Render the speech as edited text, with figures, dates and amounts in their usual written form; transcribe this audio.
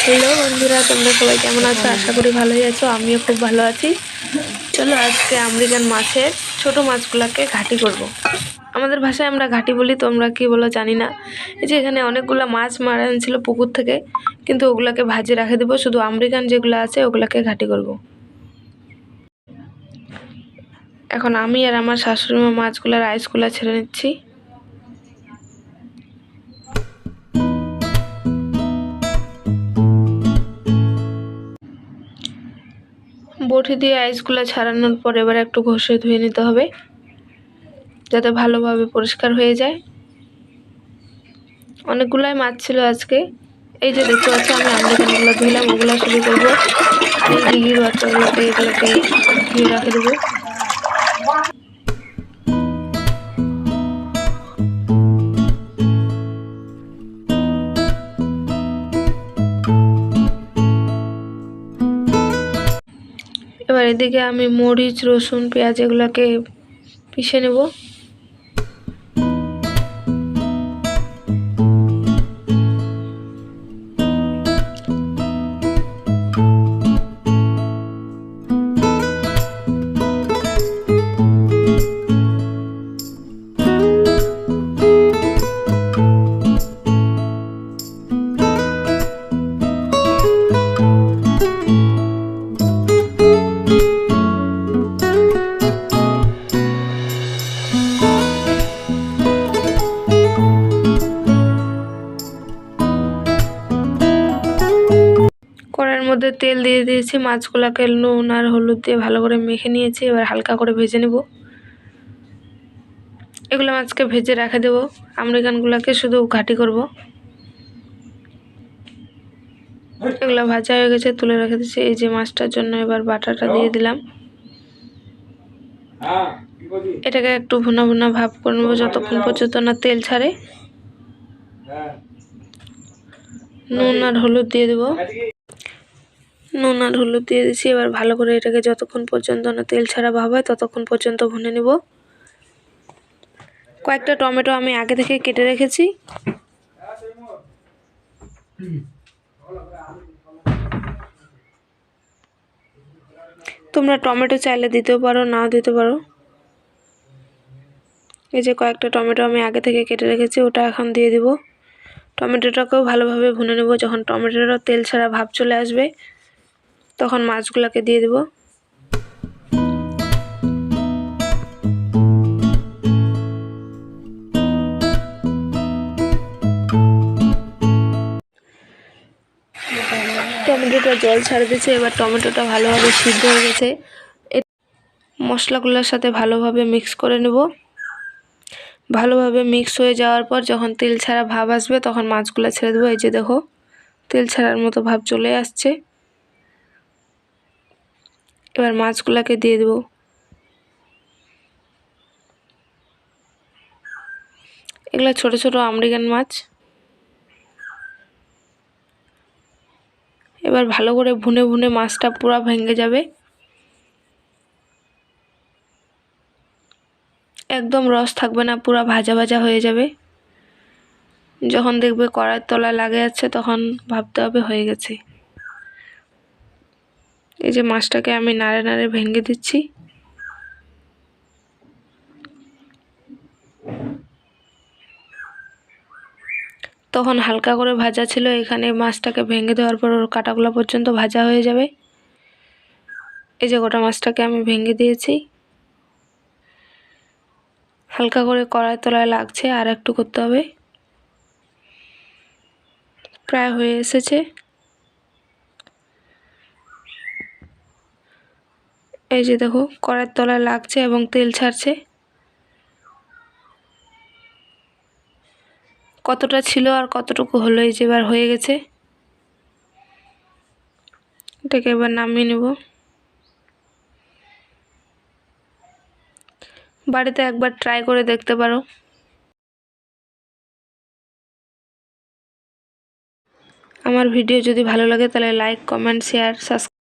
Hello বন্ধুরা, তোমরা সবাই কেমন আছো? আশা করি ভালোই আছো। আমিও খুব ভালো আছি। চলো আজকে আমেরিকান মাছের ছোট মাছগুলোকে ঘাটি করব। আমাদের ভাষায় আমরা ঘাটি বলি, তোমরা কি বলো জানি না। এই যে এখানে অনেকগুলো মাছ মারা ছিল পুকুর থেকে, কিন্তু ওগুলাকে ভাজি রেখে দেবো। শুধু আমেরিকান যেগুলো আছে ওগুলাকে ঘাটি করব। এখন আমি আর আমার শাশুড়ি মা মাছগুলোর আইসগুলো ছেড়ে নিচ্ছি। বটি দিয়ে আইসগুলো ছাড়ানোর পর এবার একটু ঘষে ধুয়ে নিতে হবে, যাতে ভালোভাবে পরিষ্কার হয়ে যায়। অনেকগুলাই মাছ ছিল আজকে। এই যে দেখতে পাচ্ছ, আমি আমেরিকানগুলো ধুইলাম, ওগুলা শুরু করব। আর এই ডিগির বাচ্চাগুলোকে এগুলোকে ধুয়ে রেখে দেবো। এবার এদিকে আমি মরিচ, রসুন, পেঁয়াজ এগুলোকে পিষে নেব। কড়াইয়ের মধ্যে তেল দিয়ে দিয়েছি, মাছগুলোকে নুন আর হলুদ দিয়ে ভালো করে মেখে নিয়েছি। এবার হালকা করে ভেজে নেব। এগুলো মাছকে ভেজে রেখে দেবো। আমেরিকানগুলোকে শুধু ঘাটি করব। এগুলো ভাজা হয়ে গেছে, তুলে রেখে দিচ্ছি। এই যে মাছটার জন্য এবার বাটাটা দিয়ে দিলাম। এটাকে একটু ভুনা ভুনা ভাব করে নেবো, যতক্ষণ পর্যন্ত না তেল ছাড়ে। নুন আর হলুদ দিয়ে দেবো। নুন আর হলুদ দিয়ে দিচ্ছি। এবার ভালো করে এটাকে যতক্ষণ পর্যন্ত না তেল ছাড়া ভাব হয় ততক্ষণ পর্যন্ত ভুনে নেব। কয়েকটা টমেটো আমি আগে থেকে কেটে রেখেছি। তোমরা টমেটো চাইলে দিতেও পারো, নাও দিতে পারো। এই যে কয়েকটা টমেটো আমি আগে থেকে কেটে রেখেছি, ওটা এখন দিয়ে দিব। টমেটোটাকেও ভালোভাবে ভুনে নেব। যখন টমেটোটা তেল ছাড়া ভাব চলে আসবে তখন মাছগুলোকে দিয়ে দেব। টমেটোটা জল ছাড়ে দিয়েছে। এবার টমেটোটা ভালোভাবে সিদ্ধ হয়ে গেছে। মশলাগুলোর সাথে ভালোভাবে মিক্স করে নেব। ভালোভাবে মিক্স হয়ে যাওয়ার পর যখন তেল ছাড়া ভাব আসবে তখন মাছগুলো ছেড়ে দেবো। এই যে দেখো, তেল ছাড়ার মতো ভাব চলে আসছে। এবার মাছগুলোকে দিয়ে দেব। এগুলো ছোট ছোট আমেরিকান মাছ। এবার ভালো করে ভুনে ভুনে মাছটা পুরো ভেঙে যাবে। একদম রস থাকবে না, পুরো ভাজা ভাজা হয়ে যাবে। যখন দেখবে কড়াইয়ের তলায় লাগে যাচ্ছে তখন ভাবতে হবে হয়ে গেছে। এই যে মাছটাকে আমি নাড়ে নাড়ে ভেঙে দিচ্ছি। তখন হালকা করে ভাজা ছিল, এখানে মাছটাকে ভেঙে দেওয়ার পর ওর কাঁটাগুলো পর্যন্ত ভাজা হয়ে যাবে। এই যে গোটা মাছটাকে আমি ভেঙে দিয়েছি। হালকা করে কড়াইয়ের তলায় লাগছে, আর একটু করতে হবে। প্রায় হয়ে এসেছে। এই যে দেখো, কড়াইয়ের তলায় লাগছে এবং তেল ছাড়ছে। কতটা ছিল আর কতটুকু হলো, এই যে এবার হয়ে গেছে। এটাকে এবার নামিয়ে নেব। বাড়িতে একবার ট্রাই করে দেখতে পারো। আমার ভিডিও যদি ভালো লাগে তাহলে লাইক, কমেন্ট, শেয়ার, সাবস্ক্রাইব